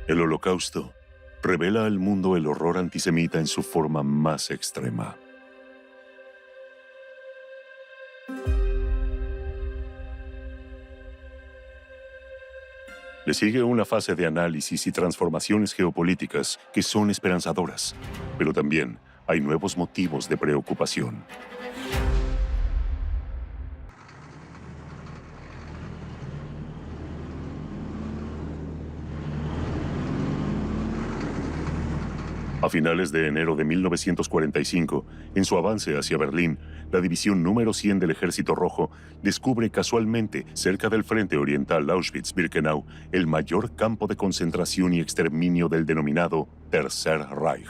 El Holocausto revela al mundo el horror antisemita en su forma más extrema. Le sigue una fase de análisis y transformaciones geopolíticas que son esperanzadoras, pero también hay nuevos motivos de preocupación. A finales de enero de 1945, en su avance hacia Berlín, la División número 100 del Ejército Rojo descubre casualmente, cerca del frente oriental Auschwitz-Birkenau, el mayor campo de concentración y exterminio del denominado Tercer Reich.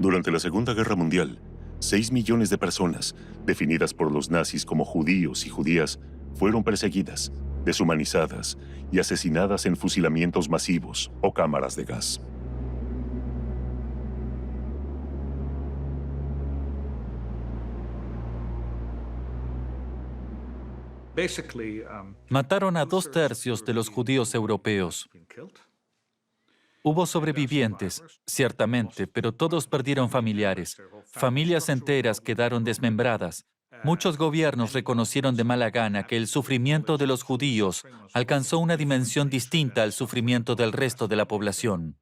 Durante la Segunda Guerra Mundial, 6 millones de personas, definidas por los nazis como judíos y judías, fueron perseguidas, deshumanizadas y asesinadas en fusilamientos masivos o cámaras de gas. Mataron a 2/3 de los judíos europeos. Hubo sobrevivientes, ciertamente, pero todos perdieron familiares. Familias enteras quedaron desmembradas. Muchos gobiernos reconocieron de mala gana que el sufrimiento de los judíos alcanzó una dimensión distinta al sufrimiento del resto de la población.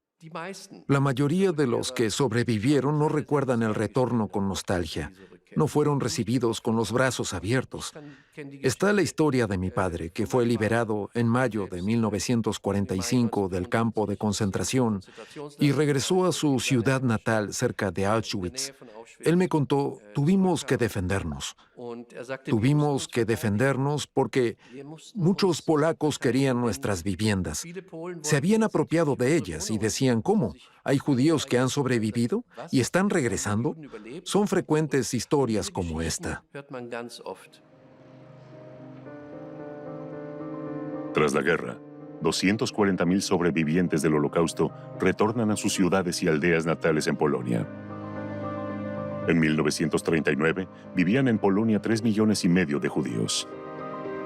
La mayoría de los que sobrevivieron no recuerdan el retorno con nostalgia. No fueron recibidos con los brazos abiertos. Está la historia de mi padre, que fue liberado en mayo de 1945 del campo de concentración y regresó a su ciudad natal cerca de Auschwitz. Él me contó, tuvimos que defendernos. Tuvimos que defendernos porque muchos polacos querían nuestras viviendas. Se habían apropiado de ellas y decían, ¿cómo? ¿Hay judíos que han sobrevivido y están regresando? Son frecuentes historias como esta. Tras la guerra, 240.000 sobrevivientes del Holocausto retornan a sus ciudades y aldeas natales en Polonia. En 1939, vivían en Polonia 3,5 millones de judíos.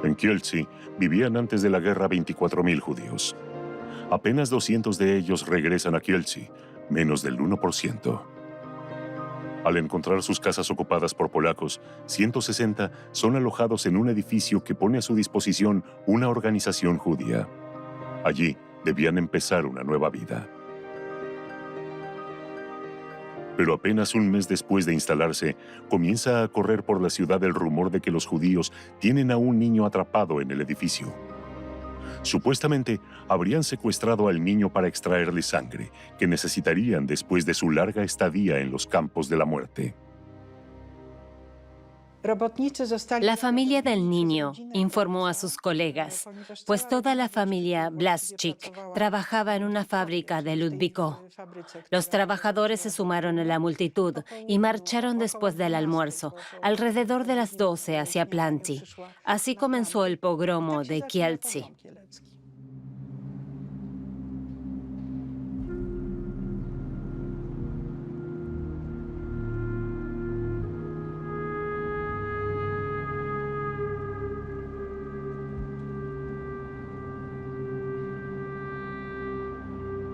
En Kielce vivían antes de la guerra 24.000 judíos. Apenas 200 de ellos regresan a Kielce, menos del 1%. Al encontrar sus casas ocupadas por polacos, 160 son alojados en un edificio que pone a su disposición una organización judía. Allí debían empezar una nueva vida. Pero apenas un mes después de instalarse, comienza a correr por la ciudad el rumor de que los judíos tienen a un niño atrapado en el edificio. Supuestamente, habrían secuestrado al niño para extraerle sangre, que necesitarían después de su larga estadía en los campos de la muerte. La familia del niño informó a sus colegas, pues toda la familia Blaszczyk trabajaba en una fábrica de Ludwikow. Los trabajadores se sumaron a la multitud y marcharon después del almuerzo, alrededor de las 12 hacia Planty. Así comenzó el pogromo de Kielce.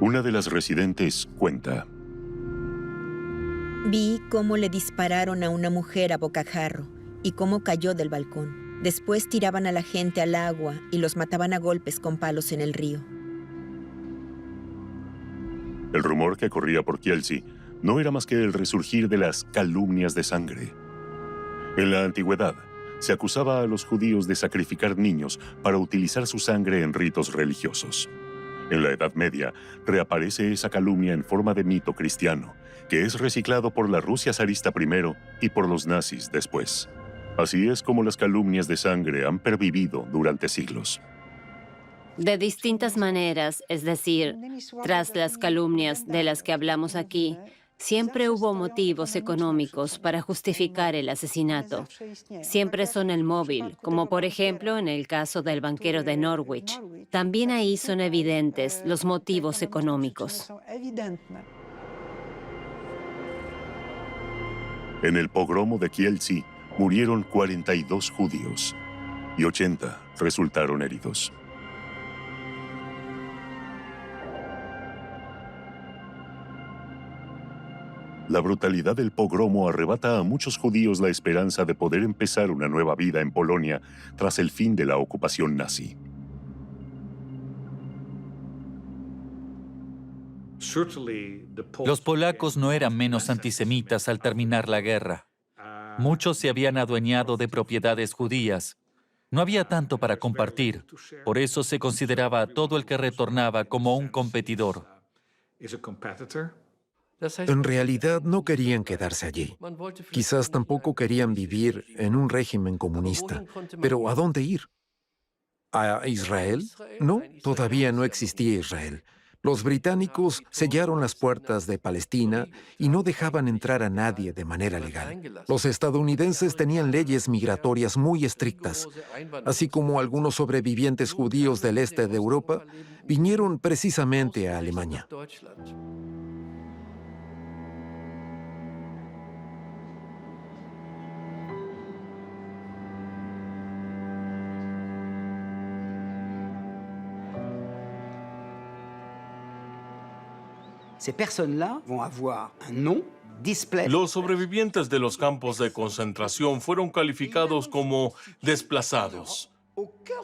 Una de las residentes cuenta: Vi cómo le dispararon a una mujer a bocajarro y cómo cayó del balcón. Después tiraban a la gente al agua y los mataban a golpes con palos en el río. El rumor que corría por Kielce no era más que el resurgir de las calumnias de sangre. En la antigüedad, se acusaba a los judíos de sacrificar niños para utilizar su sangre en ritos religiosos. En la Edad Media, reaparece esa calumnia en forma de mito cristiano, que es reciclado por la Rusia zarista primero y por los nazis después. Así es como las calumnias de sangre han pervivido durante siglos. De distintas maneras, es decir, tras las calumnias de las que hablamos aquí, siempre hubo motivos económicos para justificar el asesinato. Siempre son el móvil, como por ejemplo en el caso del banquero de Norwich. También ahí son evidentes los motivos económicos. En el pogromo de Kielce murieron 42 judíos y 80 resultaron heridos. La brutalidad del pogromo arrebata a muchos judíos la esperanza de poder empezar una nueva vida en Polonia tras el fin de la ocupación nazi. Los polacos no eran menos antisemitas al terminar la guerra. Muchos se habían adueñado de propiedades judías. No había tanto para compartir. Por eso se consideraba a todo el que retornaba como un competidor. En realidad no querían quedarse allí. Quizás tampoco querían vivir en un régimen comunista. Pero ¿a dónde ir? ¿A Israel? No, todavía no existía Israel. Los británicos sellaron las puertas de Palestina y no dejaban entrar a nadie de manera legal. Los estadounidenses tenían leyes migratorias muy estrictas, así como algunos sobrevivientes judíos del este de Europa vinieron precisamente a Alemania. Los sobrevivientes de los campos de concentración fueron calificados como desplazados.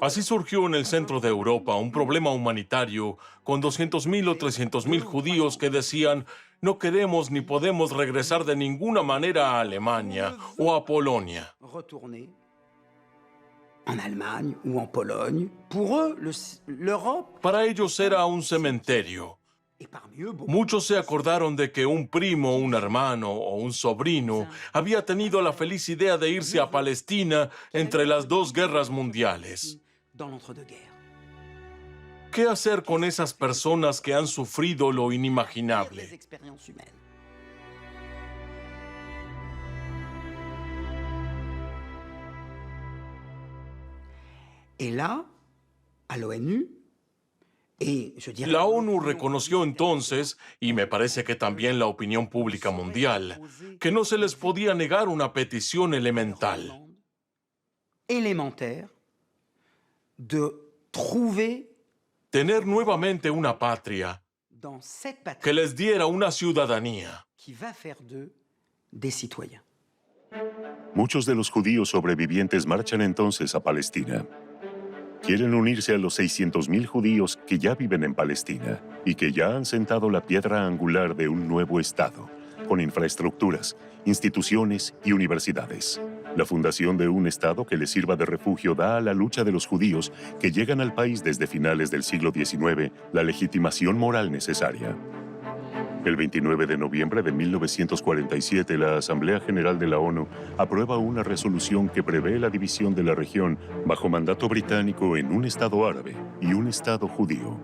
Así surgió en el centro de Europa un problema humanitario con 200.000 o 300.000 judíos que decían: no queremos ni podemos regresar de ninguna manera a Alemania o a Polonia. Para ellos era un cementerio. Muchos se acordaron de que un primo, un hermano o un sobrino había tenido la feliz idea de irse a Palestina entre las dos guerras mundiales. ¿Qué hacer con esas personas que han sufrido lo inimaginable? La ONU reconoció entonces, y me parece que también la opinión pública mundial, que no se les podía negar una petición elemental. Tener nuevamente una patria que les diera una ciudadanía. Muchos de los judíos sobrevivientes marchan entonces a Palestina. Quieren unirse a los 600.000 judíos que ya viven en Palestina y que ya han sentado la piedra angular de un nuevo Estado, con infraestructuras, instituciones y universidades. La fundación de un Estado que les sirva de refugio da a la lucha de los judíos que llegan al país desde finales del siglo XIX la legitimación moral necesaria. El 29 de noviembre de 1947, la Asamblea General de la ONU aprueba una resolución que prevé la división de la región bajo mandato británico en un Estado árabe y un Estado judío.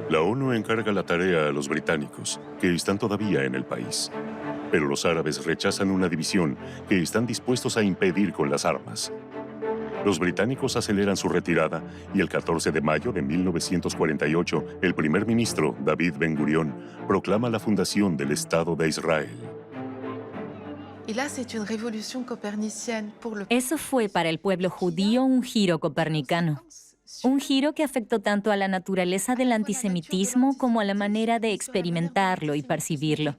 La ONU encarga la tarea a los británicos, que están todavía en el país. Pero los árabes rechazan una división que están dispuestos a impedir con las armas. Los británicos aceleran su retirada y el 14 de mayo de 1948, el primer ministro, David Ben-Gurión, proclama la fundación del Estado de Israel. Eso fue para el pueblo judío un giro copernicano. Un giro que afectó tanto a la naturaleza del antisemitismo como a la manera de experimentarlo y percibirlo.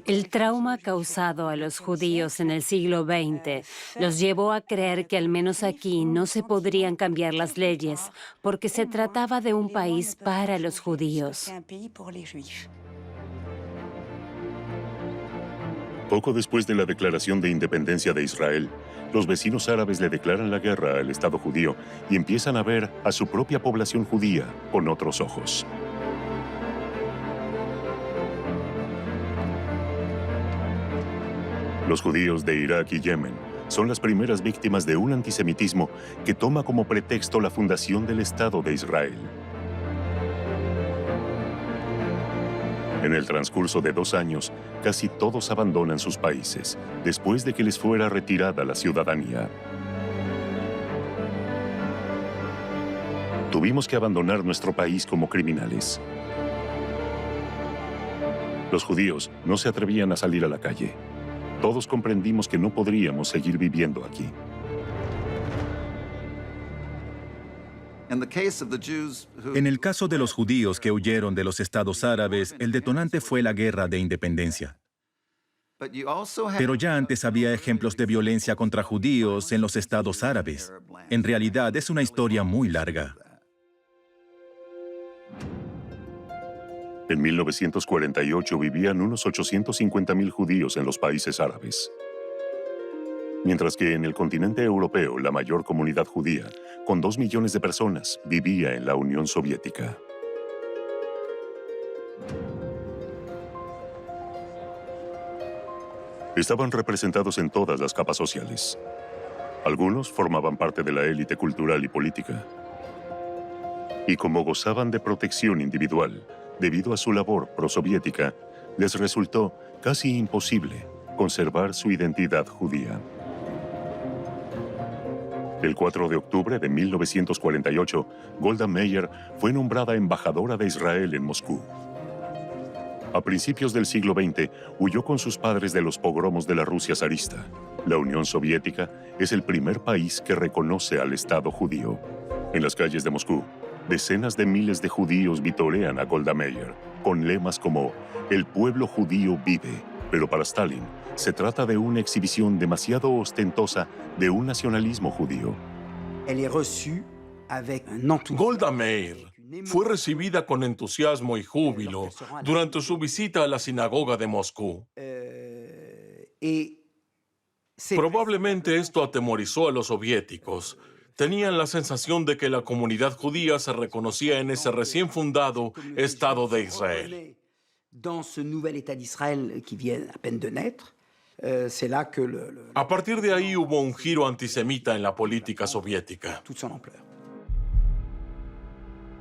El trauma causado a los judíos en el siglo XX los llevó a creer que al menos aquí no se podrían cambiar las leyes porque se trataba de un país para los judíos. Poco después de la declaración de independencia de Israel, los vecinos árabes le declaran la guerra al Estado judío y empiezan a ver a su propia población judía con otros ojos. Los judíos de Irak y Yemen son las primeras víctimas de un antisemitismo que toma como pretexto la fundación del Estado de Israel. En el transcurso de 2 años, casi todos abandonan sus países, después de que les fuera retirada la ciudadanía. Tuvimos que abandonar nuestro país como criminales. Los judíos no se atrevían a salir a la calle. Todos comprendimos que no podríamos seguir viviendo aquí. En el caso de los judíos que huyeron de los estados árabes, el detonante fue la guerra de independencia. Pero ya antes había ejemplos de violencia contra judíos en los estados árabes. En realidad es una historia muy larga. En 1948 vivían unos 850.000 judíos en los países árabes. Mientras que en el continente europeo la mayor comunidad judía, con 2 millones de personas, vivía en la Unión Soviética. Estaban representados en todas las capas sociales. Algunos formaban parte de la élite cultural y política. Y como gozaban de protección individual, debido a su labor prosoviética, les resultó casi imposible conservar su identidad judía. El 4 de octubre de 1948, Golda Meir fue nombrada embajadora de Israel en Moscú. A principios del siglo XX, huyó con sus padres de los pogromos de la Rusia zarista. La Unión Soviética es el primer país que reconoce al Estado judío. En las calles de Moscú, decenas de miles de judíos vitorean a Golda Meir, con lemas como «El pueblo judío vive», pero para Stalin se trata de una exhibición demasiado ostentosa de un nacionalismo judío. Golda Meir fue recibida con entusiasmo y júbilo durante su visita a la sinagoga de Moscú. Probablemente esto atemorizó a los soviéticos. Tenían la sensación de que la comunidad judía se reconocía en ese recién fundado Estado de Israel. A partir de ahí hubo un giro antisemita en la política soviética.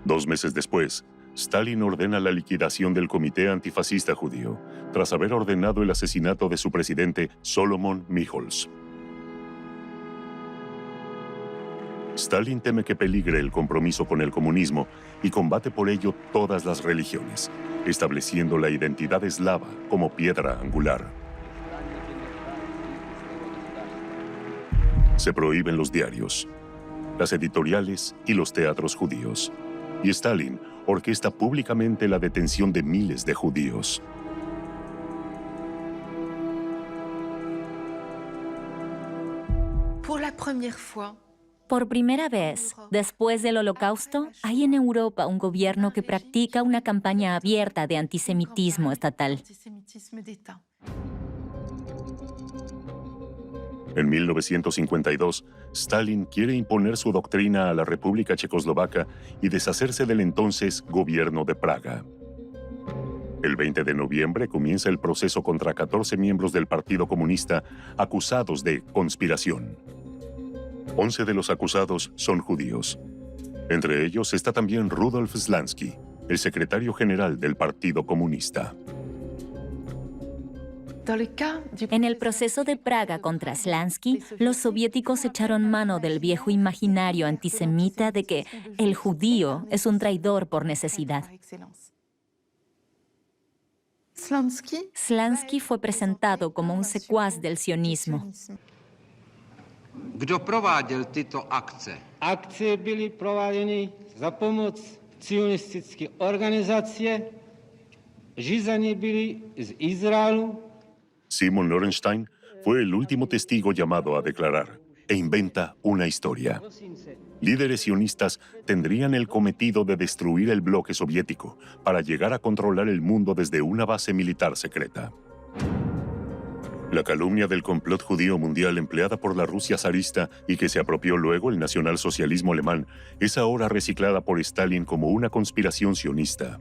2 meses después, Stalin ordena la liquidación del Comité Antifascista Judío, tras haber ordenado el asesinato de su presidente, Solomon Michols. Stalin teme que peligre el compromiso con el comunismo y combate por ello todas las religiones, estableciendo la identidad eslava como piedra angular. Se prohíben los diarios, las editoriales y los teatros judíos. Y Stalin orquesta públicamente la detención de miles de judíos. Por primera vez, después del Holocausto, hay en Europa un gobierno que practica una campaña abierta de antisemitismo estatal. En 1952, Stalin quiere imponer su doctrina a la República Checoslovaca y deshacerse del entonces Gobierno de Praga. El 20 de noviembre comienza el proceso contra 14 miembros del Partido Comunista acusados de conspiración. 11 de los acusados son judíos. Entre ellos está también Rudolf Slansky, el secretario general del Partido Comunista. En el proceso de Praga contra Slansky, los soviéticos echaron mano del viejo imaginario antisemita de que el judío es un traidor por necesidad. Slansky fue presentado como un secuaz del sionismo. Kdo prováděl tyto akce? Akce byly prováděny za pomoc cionistické organizace, řízeny byly z Izraelu. Simon Lorenstein fue el último testigo llamado a declarar e inventa una historia. Líderes sionistas tendrían el cometido de destruir el bloque soviético para llegar a controlar el mundo desde una base militar secreta. La calumnia del complot judío mundial empleada por la Rusia zarista y que se apropió luego el nacionalsocialismo alemán es ahora reciclada por Stalin como una conspiración sionista.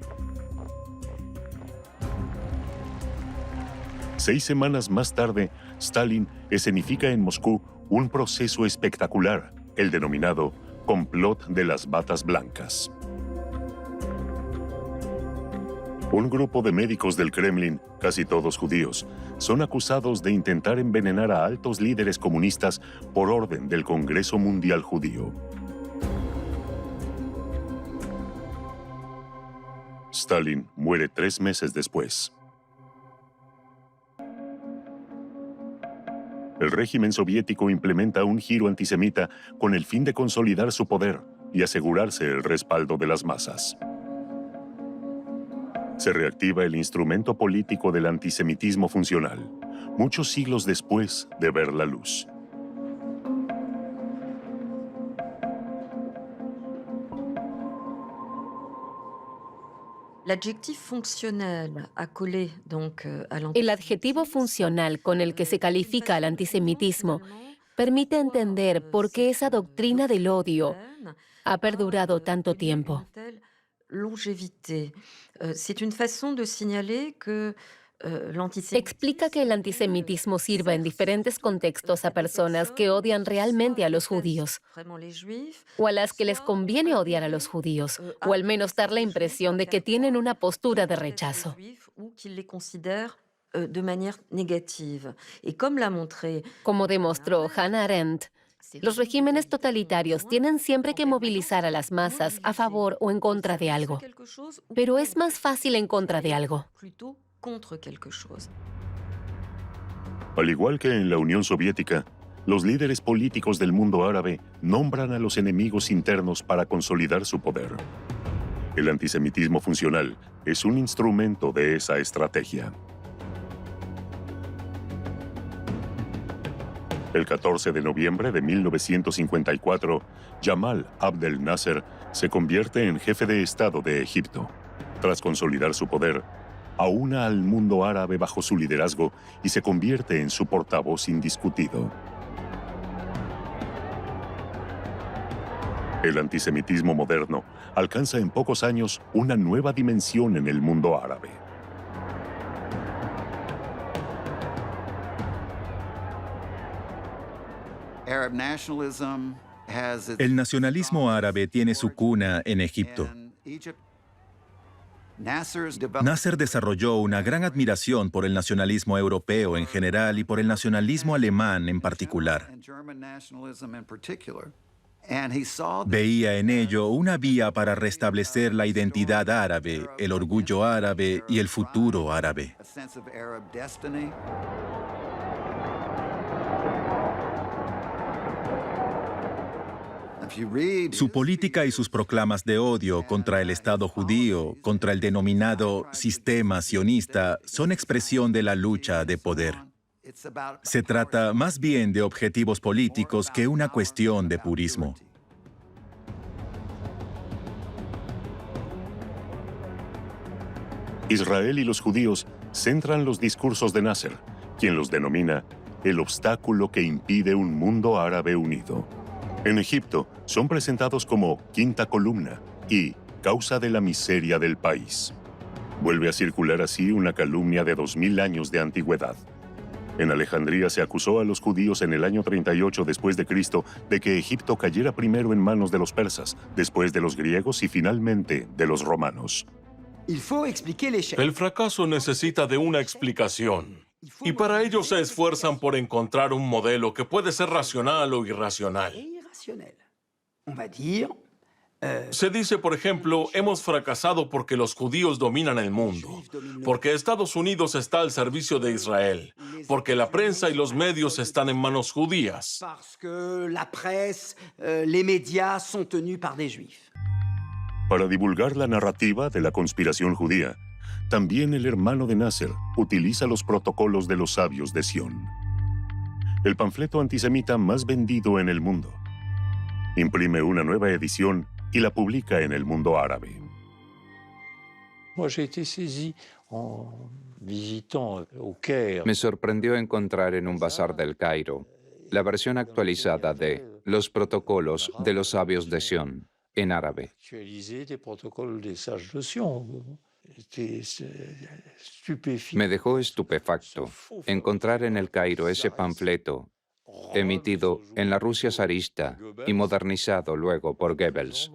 6 semanas más tarde, Stalin escenifica en Moscú un proceso espectacular, el denominado complot de las batas blancas. Un grupo de médicos del Kremlin, casi todos judíos, son acusados de intentar envenenar a altos líderes comunistas por orden del Congreso Mundial Judío. Stalin muere 3 meses después. El régimen soviético implementa un giro antisemita con el fin de consolidar su poder y asegurarse el respaldo de las masas. Se reactiva el instrumento político del antisemitismo funcional, muchos siglos después de ver la luz. El adjetivo funcional con el que se califica al antisemitismo permite entender por qué esa doctrina del odio ha perdurado tanto tiempo. Explica que el antisemitismo sirva en diferentes contextos a personas que odian realmente a los judíos, o a las que les conviene odiar a los judíos, o al menos dar la impresión de que tienen una postura de rechazo. Como demostró Hannah Arendt, los regímenes totalitarios tienen siempre que movilizar a las masas a favor o en contra de algo, pero es más fácil en contra de algo. Al igual que en la Unión Soviética, los líderes políticos del mundo árabe nombran a los enemigos internos para consolidar su poder. El antisemitismo funcional es un instrumento de esa estrategia. El 14 de noviembre de 1954, Jamal Abdel Nasser se convierte en jefe de Estado de Egipto. Tras consolidar su poder, aúna al mundo árabe bajo su liderazgo y se convierte en su portavoz indiscutido. El antisemitismo moderno alcanza en pocos años una nueva dimensión en el mundo árabe. El nacionalismo árabe tiene su cuna en Egipto. Nasser desarrolló una gran admiración por el nacionalismo europeo en general y por el nacionalismo alemán en particular. Veía en ello una vía para restablecer la identidad árabe, el orgullo árabe y el futuro árabe. Su política y sus proclamas de odio contra el Estado judío, contra el denominado sistema sionista, son expresión de la lucha de poder. Se trata más bien de objetivos políticos que una cuestión de purismo. Israel y los judíos centran los discursos de Nasser, quien los denomina el obstáculo que impide un mundo árabe unido. En Egipto son presentados como quinta columna y causa de la miseria del país. Vuelve a circular así una calumnia de 2000 años de antigüedad. En Alejandría se acusó a los judíos en el año 38 después de Cristo de que Egipto cayera primero en manos de los persas, después de los griegos y finalmente de los romanos. El fracaso necesita de una explicación. Y para ello se esfuerzan por encontrar un modelo que puede ser racional o irracional. Se dice, por ejemplo, hemos fracasado porque los judíos dominan el mundo, porque Estados Unidos está al servicio de Israel, porque la prensa y los medios están en manos judías. Para divulgar la narrativa de la conspiración judía, también el hermano de Nasser utiliza los protocolos de los sabios de Sión, el panfleto antisemita más vendido en el mundo. Imprime una nueva edición y la publica en el mundo árabe. Me sorprendió encontrar en un bazar del Cairo la versión actualizada de Los protocolos de los sabios de Sión en árabe. Me dejó estupefacto encontrar en el Cairo ese panfleto emitido en la Rusia zarista y modernizado luego por Goebbels.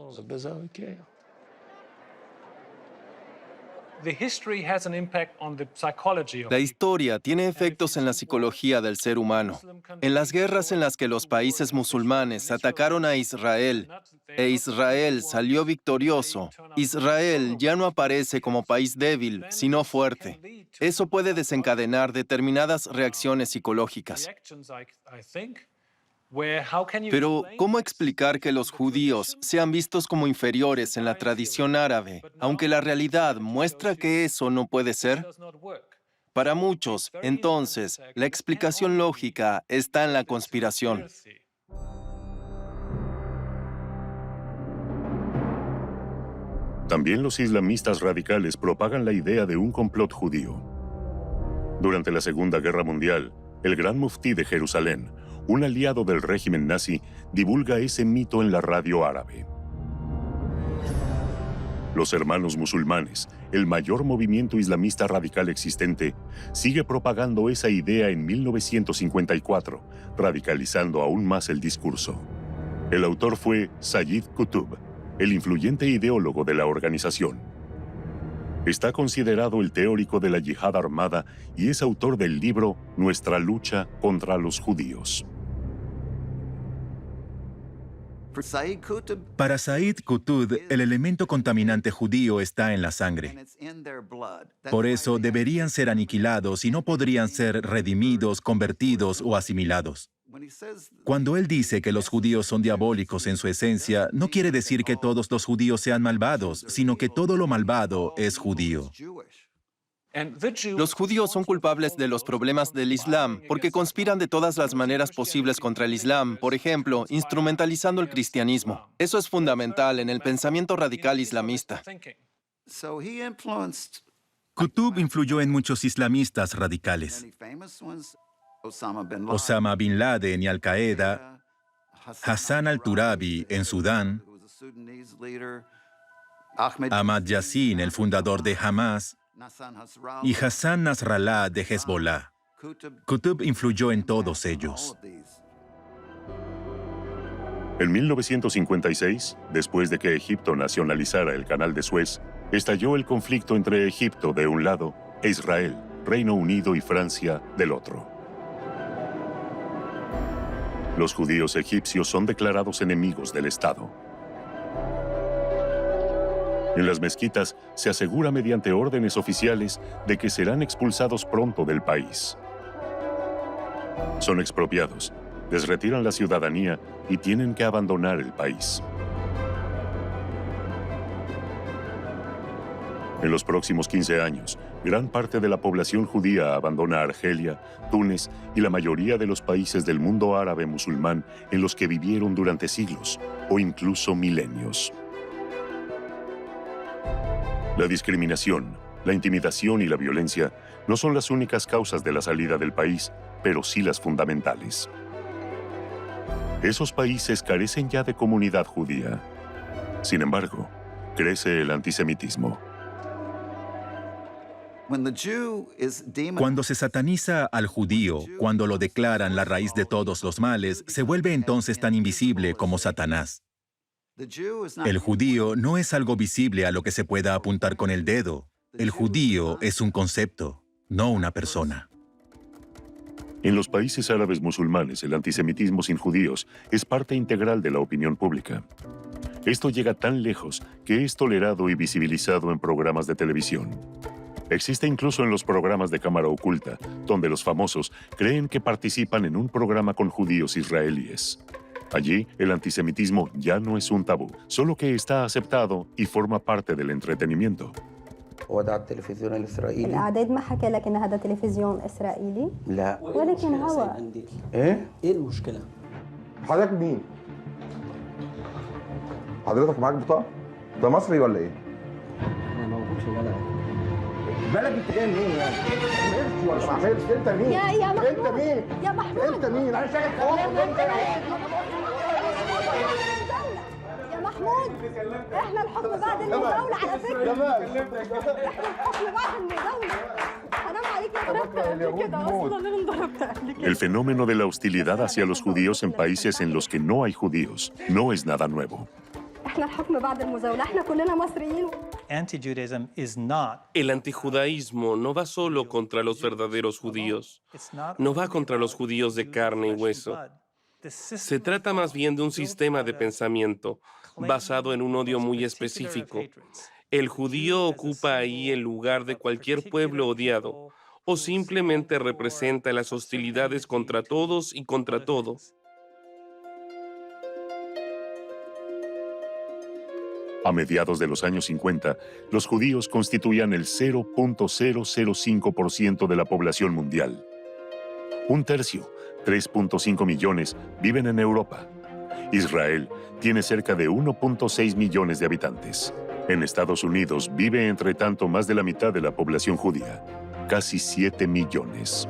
La historia tiene efectos en la psicología del ser humano. En las guerras en las que los países musulmanes atacaron a Israel e Israel salió victorioso, Israel ya no aparece como país débil, sino fuerte. eso puede desencadenar determinadas reacciones psicológicas. Pero, ¿cómo explicar que los judíos sean vistos como inferiores en la tradición árabe, aunque la realidad muestra que eso no puede ser? Para muchos, entonces, la explicación lógica está en la conspiración. También los islamistas radicales propagan la idea de un complot judío. Durante la Segunda Guerra Mundial, el Gran Muftí de Jerusalén, un aliado del régimen nazi, divulga ese mito en la radio árabe. Los Hermanos Musulmanes, el mayor movimiento islamista radical existente, sigue propagando esa idea en 1954, radicalizando aún más el discurso. El autor fue Sayyid Qutb, el influyente ideólogo de la organización. Está considerado el teórico de la yihad armada y es autor del libro Nuestra lucha contra los judíos. Para Sayyid Qutb, el elemento contaminante judío está en la sangre. Por eso deberían ser aniquilados y no podrían ser redimidos, convertidos o asimilados. Cuando él dice que los judíos son diabólicos en su esencia, no quiere decir que todos los judíos sean malvados, sino que todo lo malvado es judío. Los judíos son culpables de los problemas del Islam porque conspiran de todas las maneras posibles contra el Islam, por ejemplo, instrumentalizando el cristianismo. Eso es fundamental en el pensamiento radical islamista. Qutb influyó en muchos islamistas radicales. Osama Bin Laden y Al-Qaeda, Hassan al-Turabi en Sudán, Ahmad Yassin, el fundador de Hamas, y Hassan Nasrallah de Hezbollah. Qutb influyó en todos ellos. En 1956, después de que Egipto nacionalizara el Canal de Suez, estalló el conflicto entre Egipto de un lado e Israel, Reino Unido y Francia del otro. Los judíos egipcios son declarados enemigos del Estado. En las mezquitas se asegura mediante órdenes oficiales de que serán expulsados pronto del país. Son expropiados, les retiran la ciudadanía y tienen que abandonar el país. En los próximos 15 años, gran parte de la población judía abandona Argelia, Túnez y la mayoría de los países del mundo árabe musulmán en los que vivieron durante siglos o incluso milenios. La discriminación, la intimidación y la violencia no son las únicas causas de la salida del país, pero sí las fundamentales. Esos países carecen ya de comunidad judía. Sin embargo, crece el antisemitismo. Cuando se sataniza al judío, cuando lo declaran la raíz de todos los males, se vuelve entonces tan invisible como Satanás. El judío no es algo visible a lo que se pueda apuntar con el dedo. El judío es un concepto, no una persona. En los países árabes musulmanes, el antisemitismo sin judíos es parte integral de la opinión pública. Esto llega tan lejos que es tolerado y visibilizado en programas de televisión. Existe incluso en los programas de cámara oculta, donde los famosos creen que participan en un programa con judíos israelíes. Allí, el antisemitismo ya no es un tabú, solo que está aceptado y forma parte del entretenimiento. الإعداد ما حكى لك إن هذا تلفزيون إسرائيلي؟ لا ولكن هو إيه المشكلة؟ حضرتك مين؟ حضرتك معاك بطاقة؟ ده مصري ولا إيه؟ أنا موجود في بلد. بلد أنت جاي منين يعني؟ حملت ولا ما حملتش؟ أنت مين؟ يا محمود أنت مين؟ يا محمود أنت مين؟ أنا شايف حوار أنت يا محمود احنا الحكم بعد المداولة على فكرة احنا الحكم بعد المداولة حرام عليك يا ضربت قبل كده اصلا انا ضربت قبل كده. El fenómeno de la hostilidad hacia los judíos en países en los que no hay judíos no es nada nuevo. احنا الحكم بعد المزاولة احنا كلنا مصريين. El antijudaísmo no va solo contra los verdaderos judíos, no va contra los judíos de carne y hueso. Se trata más bien de un sistema de pensamiento basado en un odio muy específico El judío ocupa ahí el lugar de cualquier pueblo odiado, o simplemente representa las hostilidades contra todos y contra todo. A mediados de los años 50, los judíos constituían el 0.005% de la población mundial. Un tercio, 3.5 millones, viven en Europa. Israel tiene cerca de 1.6 millones de habitantes. En Estados Unidos vive entre tanto más de la mitad de la población judía, casi 7 millones.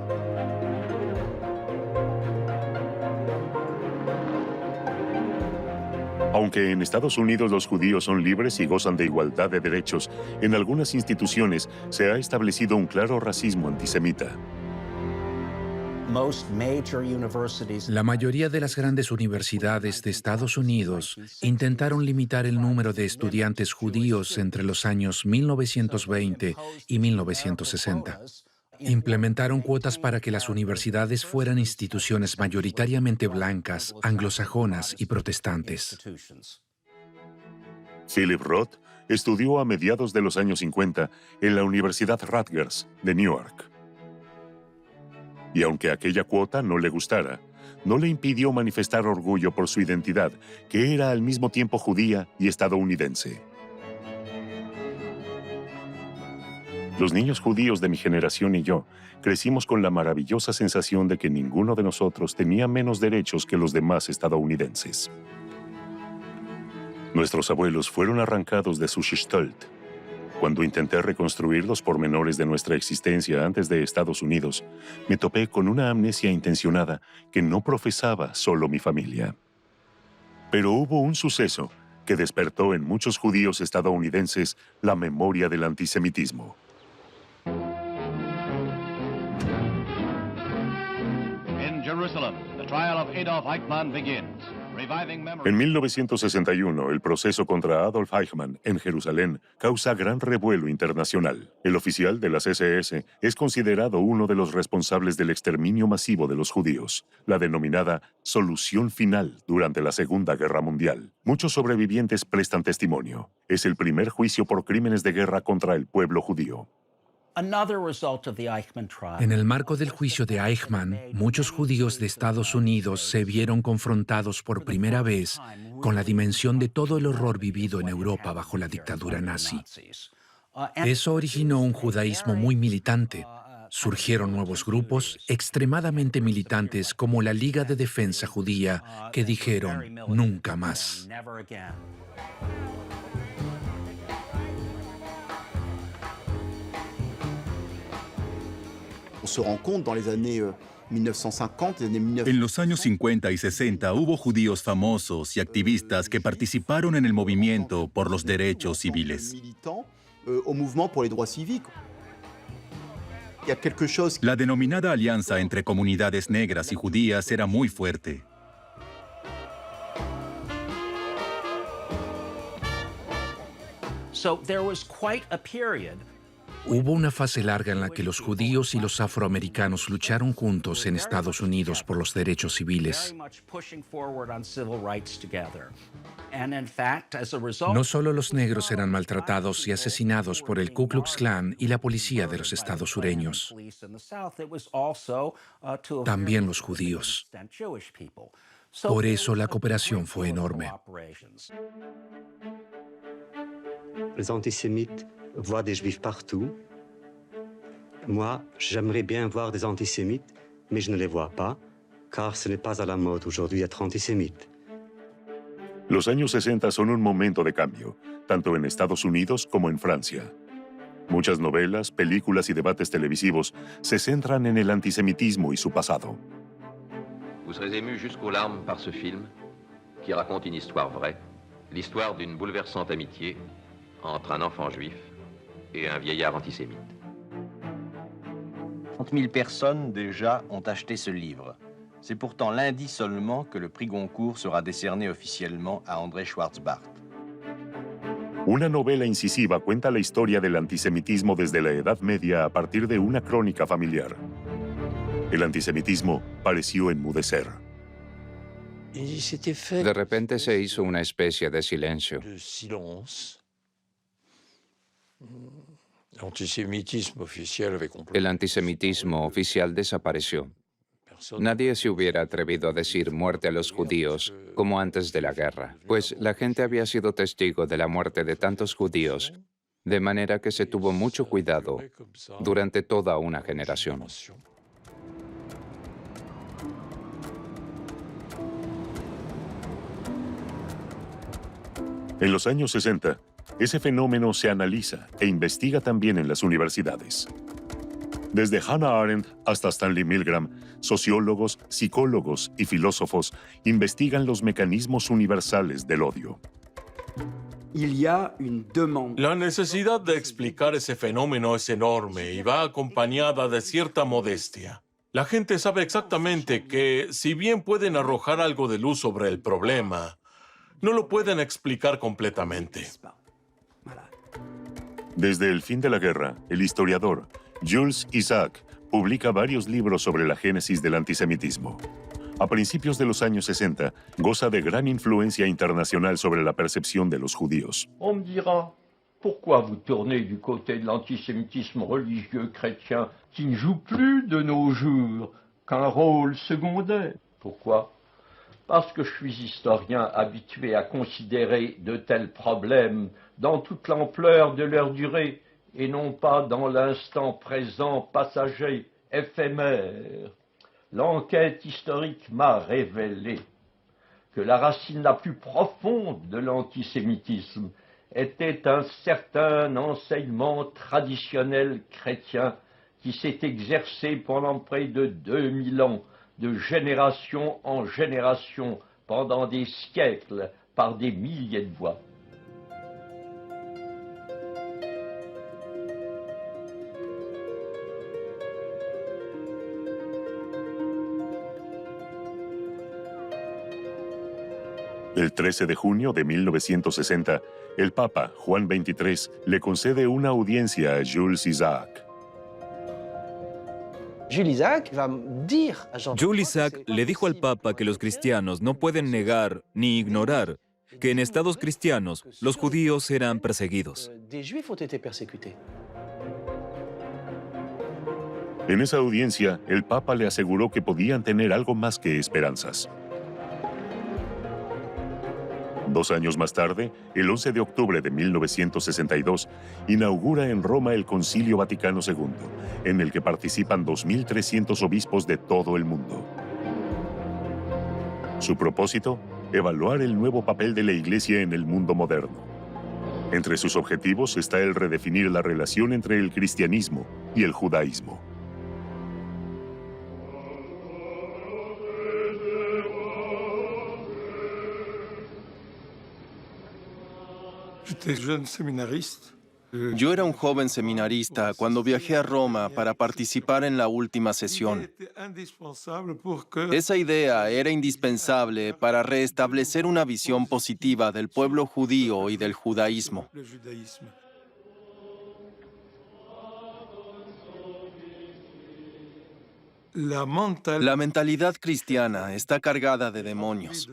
Aunque en Estados Unidos los judíos son libres y gozan de igualdad de derechos, en algunas instituciones se ha establecido un claro racismo antisemita. La mayoría de las grandes universidades de Estados Unidos intentaron limitar el número de estudiantes judíos entre los años 1920 y 1960. Implementaron cuotas para que las universidades fueran instituciones mayoritariamente blancas, anglosajonas y protestantes. Philip Roth estudió a mediados de los años 50 en la Universidad Rutgers de Newark. Y aunque aquella cuota no le gustara, no le impidió manifestar orgullo por su identidad, que era al mismo tiempo judía y estadounidense. Los niños judíos de mi generación y yo crecimos con la maravillosa sensación de que ninguno de nosotros tenía menos derechos que los demás estadounidenses. Nuestros abuelos fueron arrancados de su Gestalt. Cuando intenté reconstruir los pormenores de nuestra existencia antes de Estados Unidos, me topé con una amnesia intencionada que no profesaba solo mi familia. Pero hubo un suceso que despertó en muchos judíos estadounidenses la memoria del antisemitismo. En 1961, el proceso contra Adolf Eichmann en Jerusalén causa gran revuelo internacional. El oficial de las SS es considerado uno de los responsables del exterminio masivo de los judíos, la denominada solución final durante la Segunda Guerra Mundial. Muchos sobrevivientes prestan testimonio. Es el primer juicio por crímenes de guerra contra el pueblo judío. En el marco del juicio de Eichmann, muchos judíos de Estados Unidos se vieron confrontados por primera vez con la dimensión de todo el horror vivido en Europa bajo la dictadura nazi. Eso originó un judaísmo muy militante. Surgieron nuevos grupos extremadamente militantes como la Liga de Defensa Judía que dijeron nunca más. En los años 50 y 60 hubo judíos famosos y activistas que participaron en el movimiento por los derechos civiles. La denominada alianza entre comunidades negras y judías era muy fuerte. Hubo una fase larga en la que los judíos y los afroamericanos lucharon juntos en Estados Unidos por los derechos civiles. No solo los negros eran maltratados y asesinados por el Ku Klux Klan y la policía de los estados sureños, también los judíos. Por eso la cooperación fue enorme. Les antisémites voient des juifs partout. Moi, j'aimerais bien voir des antisémites, mais je ne les vois pas, car ce n'est pas à la mode aujourd'hui d'être antisémite. Los años 60 son un momento de cambio, tanto en Estados Unidos como en Francia. Muchas novelas, películas y debates televisivos se centran en el antisemitismo y su pasado. Vous serez ému jusqu'aux larmes par ce film qui raconte une histoire vraie, l'histoire d'une bouleversante amitié entre un enfant juif et un vieillard antisémite. 30 000 personnes déjà ont acheté ce livre. C'est pourtant lundi seulement que le prix Goncourt sera décerné officiellement à André Schwarzbart. Una novela incisiva cuenta la historia del antisemitismo desde la Edad Media a partir de una crónica familiar. El antisemitismo pareció enmudecer. De repente se hizo una especie de silencio. El antisemitismo oficial desapareció. Nadie se hubiera atrevido a decir muerte a los judíos como antes de la guerra, pues la gente había sido testigo de la muerte de tantos judíos, de manera que se tuvo mucho cuidado durante toda una generación. En los años 60, ese fenómeno se analiza e investiga también en las universidades. Desde Hannah Arendt hasta Stanley Milgram, sociólogos, psicólogos y filósofos investigan los mecanismos universales del odio. La necesidad de explicar ese fenómeno es enorme y va acompañada de cierta modestia. La gente sabe exactamente que, si bien pueden arrojar algo de luz sobre el problema, no lo pueden explicar completamente. Desde el fin de la guerra, el historiador Jules Isaac publica varios libros sobre la génesis del antisemitismo. A principios de los años 60, goza de gran influencia internacional sobre la percepción de los judíos. On me dira, pourquoi vous tournez du côté de l'antisémitisme religieux chrétien qui ne joue plus de nos jours qu'un rôle secondaire? Pourquoi? Parce que je suis historien habitué à considérer de tels problèmes dans toute l'ampleur de leur durée et non pas dans l'instant présent passager, éphémère. L'enquête historique m'a révélé que la racine la plus profonde de l'antisémitisme était un certain enseignement traditionnel chrétien qui s'est exercé pendant près de 2000 ans, de génération en génération, pendant des siècles, par des milliers de voix. El 13 de junio de 1960, el Papa Juan XXIII le concede una audiencia a Jules Isaac. Jules Isaac le dijo al Papa que los cristianos no pueden negar ni ignorar que en estados cristianos los judíos eran perseguidos. En esa audiencia, el Papa le aseguró que podían tener algo más que esperanzas. 2 años más tarde, el 11 de octubre de 1962, inaugura en Roma el Concilio Vaticano II, en el que participan 2.300 obispos de todo el mundo. Su propósito, evaluar el nuevo papel de la Iglesia en el mundo moderno. Entre sus objetivos está el redefinir la relación entre el cristianismo y el judaísmo. Yo era un joven seminarista cuando viajé a Roma para participar en la última sesión. Esa idea era indispensable para restablecer una visión positiva del pueblo judío y del judaísmo. La mentalidad cristiana está cargada de demonios.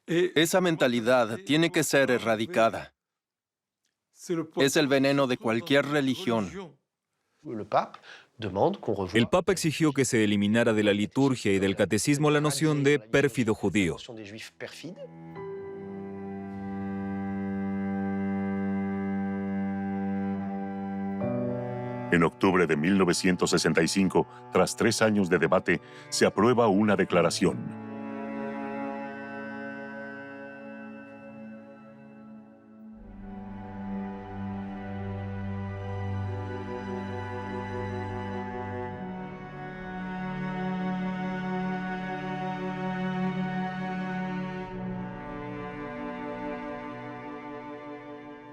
Esa mentalidad tiene que ser erradicada. Es el veneno de cualquier religión. El Papa exigió que se eliminara de la liturgia y del catecismo la noción de pérfido judío. En octubre de 1965, tras 3 años de debate, se aprueba una declaración.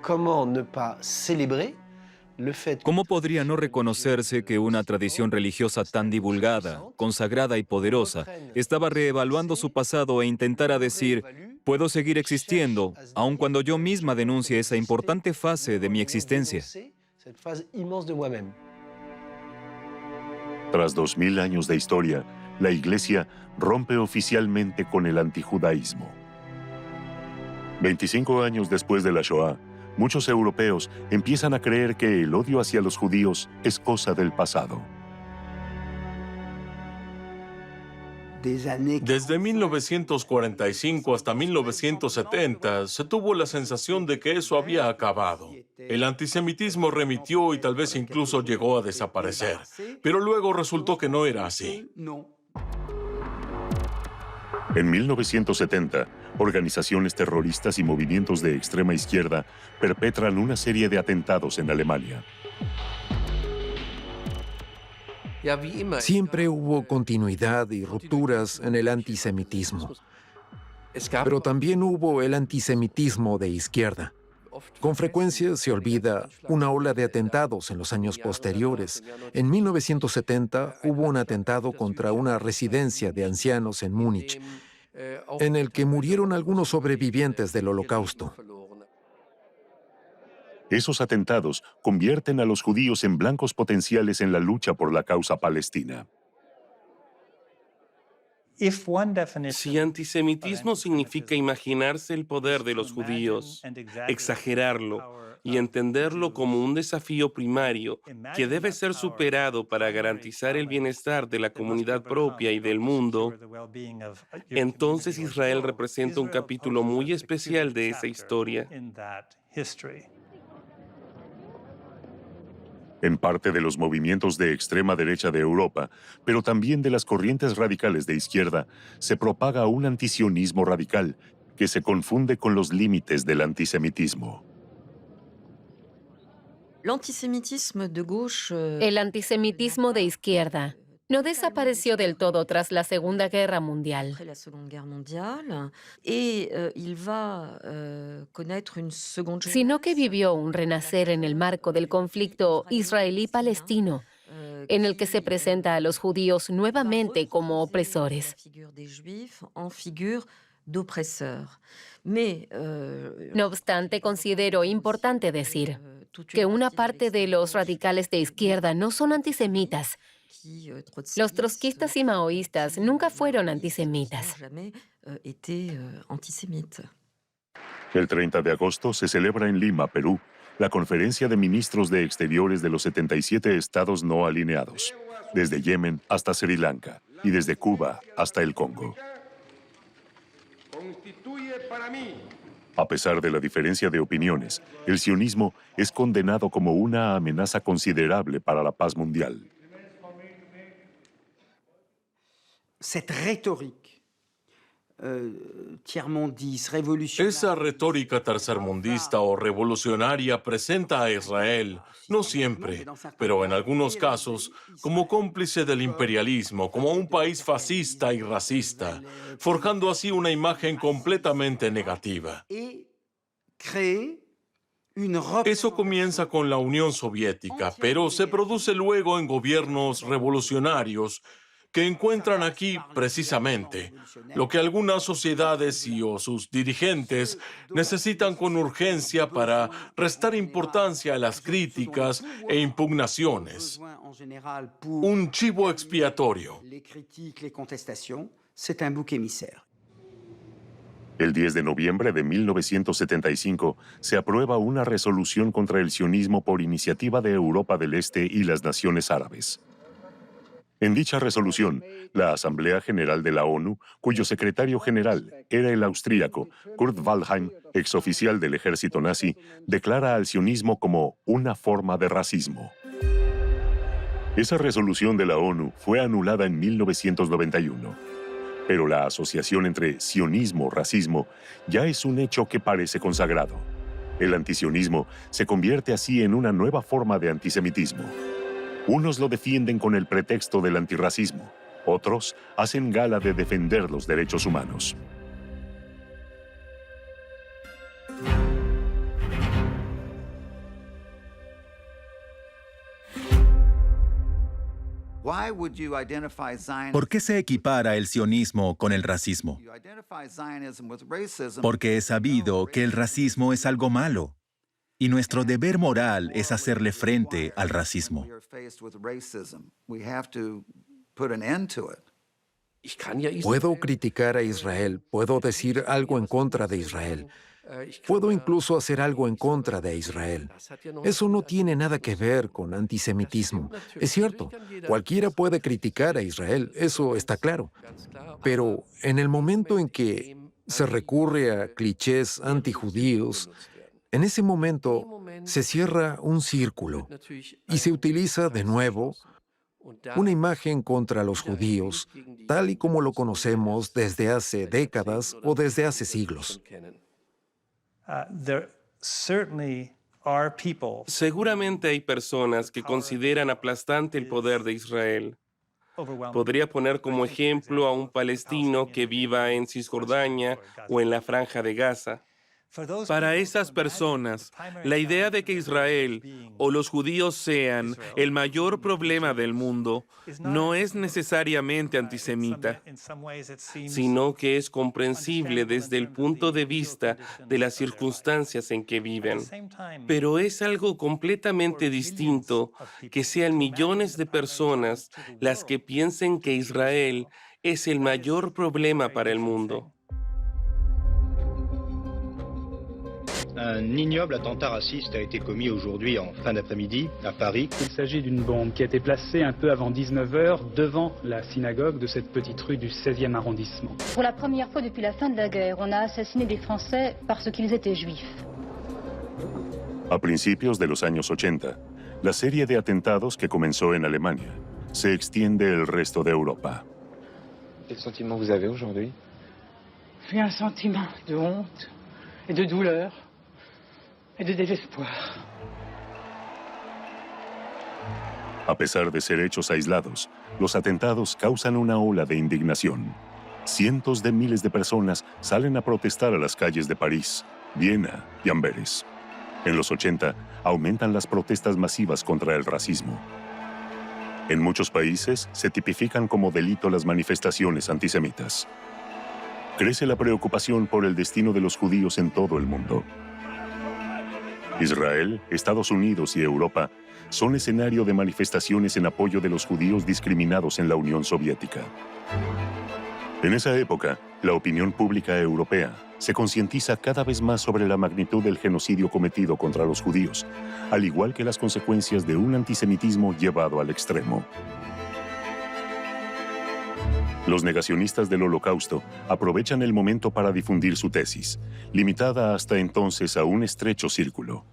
¿Cómo podría no reconocerse que una tradición religiosa tan divulgada, consagrada y poderosa estaba reevaluando su pasado e intentara decir, puedo seguir existiendo, aun cuando yo misma denuncie esa importante fase de mi existencia? Tras 2000 años de historia, la Iglesia rompe oficialmente con el antijudaísmo. 25 años después de la Shoah, muchos europeos empiezan a creer que el odio hacia los judíos es cosa del pasado. Desde 1945 hasta 1970 se tuvo la sensación de que eso había acabado. El antisemitismo remitió y tal vez incluso llegó a desaparecer, pero luego resultó que no era así. En 1970, organizaciones terroristas y movimientos de extrema izquierda perpetran una serie de atentados en Alemania. Siempre hubo continuidad y rupturas en el antisemitismo, pero también hubo el antisemitismo de izquierda. Con frecuencia se olvida una ola de atentados en los años posteriores. En 1970 hubo un atentado contra una residencia de ancianos en Múnich, en el que murieron algunos sobrevivientes del Holocausto. Esos atentados convierten a los judíos en blancos potenciales en la lucha por la causa palestina. Si antisemitismo significa imaginarse el poder de los judíos, exagerarlo y entenderlo como un desafío primario que debe ser superado para garantizar el bienestar de la comunidad propia y del mundo, entonces Israel representa un capítulo muy especial de esa historia. En parte de los movimientos de extrema derecha de Europa, pero también de las corrientes radicales de izquierda, se propaga un antisionismo radical que se confunde con los límites del antisemitismo. El antisemitismo de izquierda no desapareció del todo tras la Segunda Guerra Mundial. Sino que vivió un renacer en el marco del conflicto israelí-palestino, en el que se presenta a los judíos nuevamente como opresores. No obstante, considero importante decir que una parte de los radicales de izquierda no son antisemitas. Los trotskistas y maoístas nunca fueron antisemitas. El 30 de agosto se celebra en Lima, Perú, la Conferencia de Ministros de Exteriores de los 77 estados no alineados, desde Yemen hasta Sri Lanka y desde Cuba hasta el Congo. A pesar de la diferencia de opiniones, el sionismo es condenado como una amenaza considerable para la paz mundial. Esa retórica tercermundista o revolucionaria presenta a Israel, no siempre, pero en algunos casos, como cómplice del imperialismo, como un país fascista y racista, forjando así una imagen completamente negativa. Eso comienza con la Unión Soviética, pero se produce luego en gobiernos revolucionarios que encuentran aquí, precisamente, lo que algunas sociedades o sus dirigentes necesitan con urgencia para restar importancia a las críticas e impugnaciones. Un chivo expiatorio. El 10 de noviembre de 1975 se aprueba una resolución contra el sionismo por iniciativa de Europa del Este y las naciones árabes. En dicha resolución, la Asamblea General de la ONU, cuyo secretario general era el austríaco Kurt Waldheim, exoficial del ejército nazi, declara al sionismo como una forma de racismo. Esa resolución de la ONU fue anulada en 1991, pero la asociación entre sionismo-racismo ya es un hecho que parece consagrado. El antisionismo se convierte así en una nueva forma de antisemitismo. Unos lo defienden con el pretexto del antirracismo, otros hacen gala de defender los derechos humanos. ¿Por qué se equipara el sionismo con el racismo? Porque es sabido que el racismo es algo malo. Y nuestro deber moral es hacerle frente al racismo. Puedo criticar a Israel, puedo decir algo en contra de Israel, Puedo incluso hacer algo en contra de Israel. Eso no tiene nada que ver con antisemitismo. Es cierto, cualquiera puede criticar a Israel, eso está claro. Pero en el momento en que se recurre a clichés antijudíos, en ese momento se cierra un círculo y se utiliza de nuevo una imagen contra los judíos, tal y como lo conocemos desde hace décadas o desde hace siglos. Seguramente hay personas que consideran aplastante el poder de Israel. Podría poner como ejemplo a un palestino que viva en Cisjordania o en la Franja de Gaza. Para esas personas, la idea de que Israel o los judíos sean el mayor problema del mundo no es necesariamente antisemita, sino que es comprensible desde el punto de vista de las circunstancias en que viven. Pero es algo completamente distinto que sean millones de personas las que piensen que Israel es el mayor problema para el mundo. Un ignoble attentat raciste a été commis aujourd'hui en fin d'après-midi à Paris. Il s'agit d'une bombe qui a été placée un peu avant 19h devant la synagogue de cette petite rue du 16e arrondissement. Pour la première fois depuis la fin de la guerre, on a assassiné des Français parce qu'ils étaient juifs. A principios de los años 80, la serie de atentados que comenzó en Alemania se extiende el resto de Europa. Quel sentiment vous avez aujourd'hui? J'ai un sentiment de honte et de douleur. Et de désespoir. A pesar de ser hechos aislados, los atentados causan una ola de indignación. Cientos de miles de personas salen a protestar a las calles de París, Viena y Amberes. En los 80, aumentan las protestas masivas contra el racismo. En muchos países se tipifican como delito las manifestaciones antisemitas. Crece la preocupación por el destino de los judíos en todo el mundo. Israel, Estados Unidos y Europa son escenario de manifestaciones en apoyo de los judíos discriminados en la Unión Soviética. En esa época, la opinión pública europea se concientiza cada vez más sobre la magnitud del genocidio cometido contra los judíos, al igual que las consecuencias de un antisemitismo llevado al extremo. Los negacionistas del Holocausto aprovechan el momento para difundir su tesis, limitada hasta entonces a un estrecho círculo.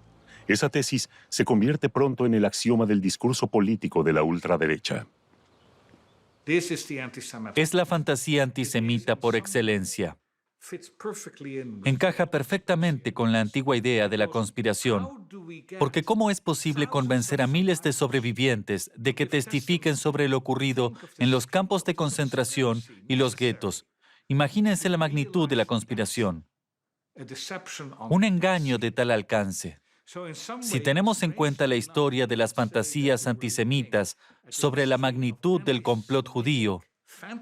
Esa tesis se convierte pronto en el axioma del discurso político de la ultraderecha. Es la fantasía antisemita por excelencia. Encaja perfectamente con la antigua idea de la conspiración, porque ¿cómo es posible convencer a miles de sobrevivientes de que testifiquen sobre lo ocurrido en los campos de concentración y los guetos? Imagínense la magnitud de la conspiración. Un engaño de tal alcance. Si tenemos en cuenta la historia de las fantasías antisemitas sobre la magnitud del complot judío,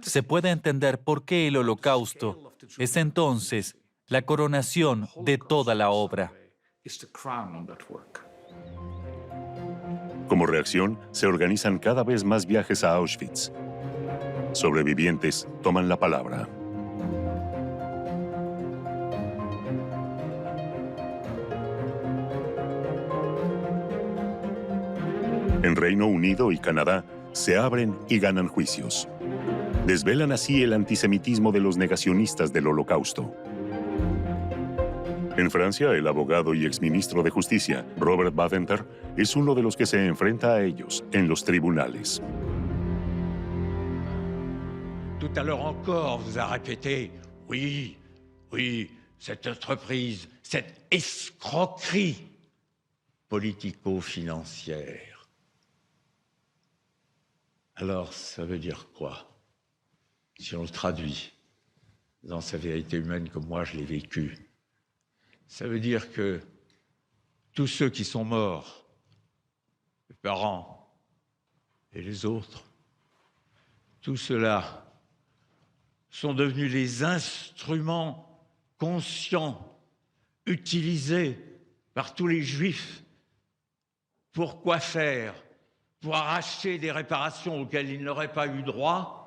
se puede entender por qué el Holocausto es entonces la coronación de toda la obra. Como reacción, se organizan cada vez más viajes a Auschwitz. Sobrevivientes toman la palabra. En Reino Unido y Canadá se abren y ganan juicios. Desvelan así el antisemitismo de los negacionistas del Holocausto. En Francia, el abogado y exministro de Justicia, Robert Badinter, es uno de los que se enfrenta a ellos en los tribunales. Tout à l'heure encore, vous a répété, oui, cette entreprise, cette escroquerie politico-financière. Alors, ça veut dire quoi? Si on le traduit dans sa vérité humaine comme moi je l'ai vécu, ça veut dire que tous ceux qui sont morts, les parents et les autres, tout cela sont devenus les instruments conscients, utilisés par tous les Juifs. Pour quoi faire? Pour arracher des réparations auxquelles ils n'auraient pas eu droit?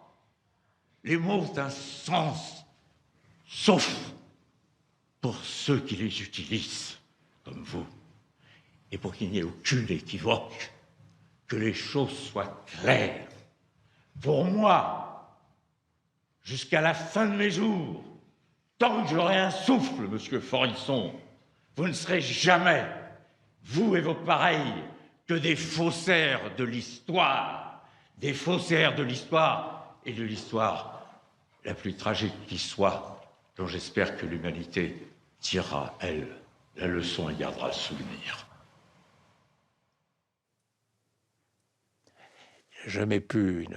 Les mots ont un sens, sauf pour ceux qui les utilisent, comme vous, et pour qu'il n'y ait aucune équivoque, que les choses soient claires. Pour moi, jusqu'à la fin de mes jours, tant que j'aurai un souffle, monsieur Forisson, vous ne serez jamais, vous et vos pareils, que des faussaires de l'histoire. Des faussaires de l'histoire, et de l'histoire la plus tragique qui soit, dont j'espère que l'humanité tirera, elle, la leçon et gardera le souvenir.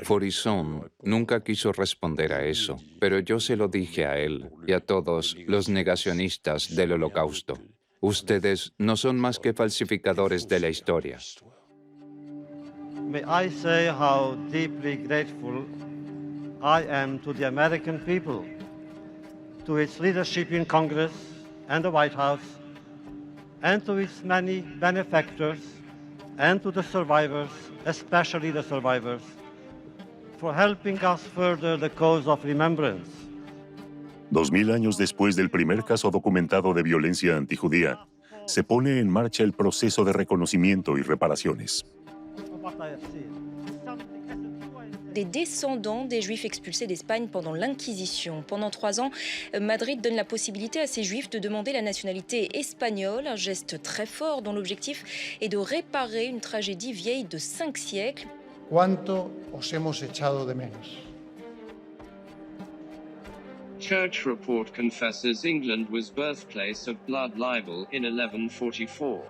Faurisson nunca quiso responder a eso, pero yo se lo dije a él y a todos los negacionistas del Holocausto. Ustedes no son más que falsificadores de la historia. May I say how deeply grateful I am to the American people, to its leadership in Congress and the White House, and to its many benefactors, and to the survivors, especially the survivors, for helping us further the cause of remembrance. 2000 años después del primer caso documentado de violencia antijudía, se pone en marcha el proceso de reconocimiento y reparaciones. Des descendants des Juifs expulsés d'Espagne pendant l'Inquisition. Pendant 3 ans, Madrid donne la possibilité à ces Juifs de demander la nationalité espagnole, un geste très fort dont l'objectif est de réparer une tragédie vieille de 5 siècles. ¿Cuánto os hemos echado de menos? Church report confesses England was birthplace of blood libel in 1144.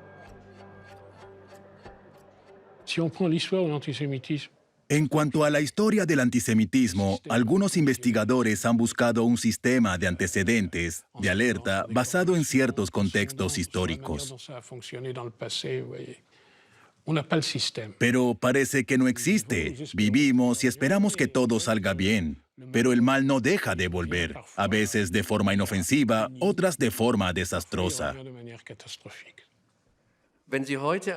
Si on prend l'histoire de l'antisémitisme, En cuanto a la historia del antisemitismo, algunos investigadores han buscado un sistema de antecedentes, de alerta, basado en ciertos contextos históricos. Pero parece que no existe. Vivimos y esperamos que todo salga bien. Pero el mal no deja de volver, a veces de forma inofensiva, otras de forma desastrosa.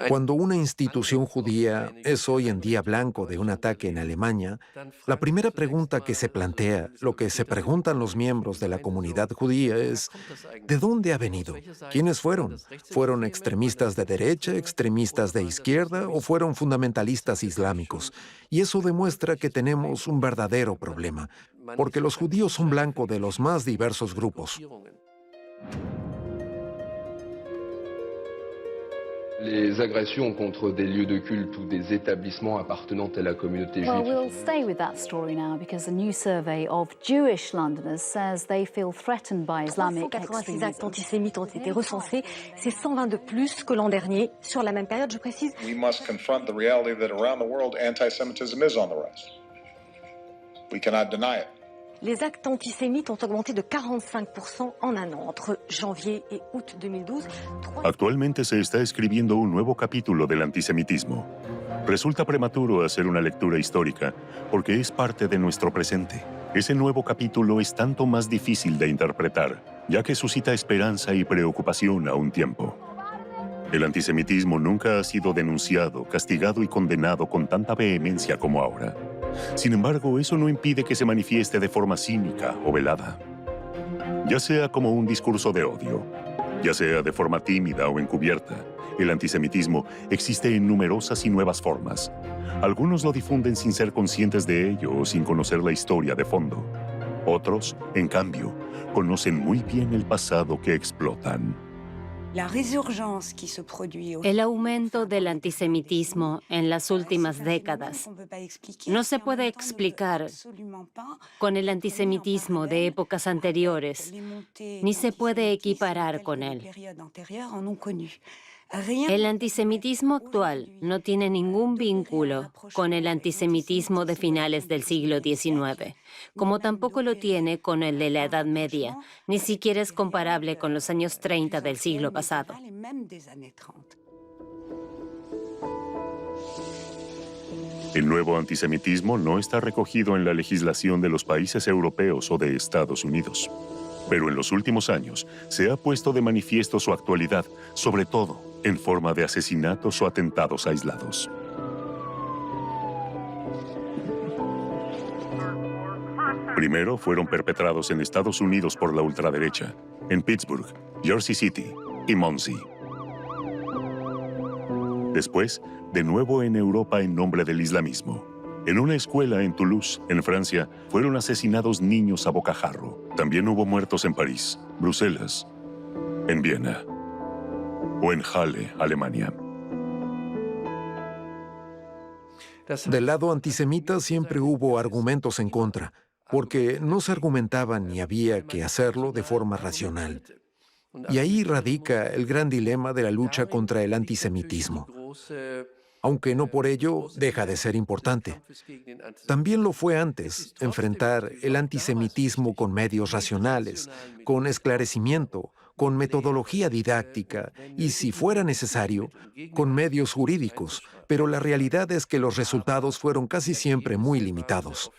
Cuando una institución judía es hoy en día blanco de un ataque en Alemania, la primera pregunta que se plantea, lo que se preguntan los miembros de la comunidad judía es, ¿de dónde ha venido? ¿Quiénes fueron? ¿Fueron extremistas de derecha, extremistas de izquierda o fueron fundamentalistas islámicos? Y eso demuestra que tenemos un verdadero problema, porque los judíos son blanco de los más diversos grupos. Les agressions contre des lieux de culte ou des établissements appartenant à la communauté juive. Well, we'll stay with that story now because a new survey of Jewish Londoners says they feel threatened by Islamic 386 actes antisémites ont été recensés. C'est 120 de plus que l'an dernier. Sur la même période, je précise. We must confront the reality that around the world anti-Semitism is on the rise. We cannot deny it. Les actes antisémites ont augmenté de 45% en un an, entre janvier et août 2012. Actualmente se está escribiendo un nuevo capítulo del antisemitismo. Resulta prematuro hacer una lectura histórica porque es parte de nuestro presente. Ese nuevo capítulo es tanto más difícil de interpretar, ya que suscita esperanza y preocupación a un tiempo. El antisemitismo nunca ha sido denunciado, castigado y condenado con tanta vehemencia como ahora. Sin embargo, eso no impide que se manifieste de forma cínica o velada. Ya sea como un discurso de odio, ya sea de forma tímida o encubierta, el antisemitismo existe en numerosas y nuevas formas. Algunos lo difunden sin ser conscientes de ello o sin conocer la historia de fondo. Otros, en cambio, conocen muy bien el pasado que explotan. El aumento del antisemitismo en las últimas décadas no se puede explicar con el antisemitismo de épocas anteriores, ni se puede equiparar con él. El antisemitismo actual no tiene ningún vínculo con el antisemitismo de finales del siglo XIX, como tampoco lo tiene con el de la Edad Media, ni siquiera es comparable con los años 30 del siglo pasado. El nuevo antisemitismo no está recogido en la legislación de los países europeos o de Estados Unidos. Pero en los últimos años se ha puesto de manifiesto su actualidad, sobre todo en forma de asesinatos o atentados aislados. Primero fueron perpetrados en Estados Unidos por la ultraderecha en Pittsburgh, Jersey City y Muncie. Después, de nuevo en Europa en nombre del islamismo. En una escuela en Toulouse, en Francia, fueron asesinados niños a bocajarro. También hubo muertos en París, Bruselas, en Viena o en Halle, Alemania. Del lado antisemita siempre hubo argumentos en contra, porque no se argumentaba ni había que hacerlo de forma racional. Y ahí radica el gran dilema de la lucha contra el antisemitismo. Aunque no por ello deja de ser importante. También lo fue antes, enfrentar el antisemitismo con medios racionales, con esclarecimiento, con metodología didáctica y, si fuera necesario, con medios jurídicos, pero la realidad es que los resultados fueron casi siempre muy limitados.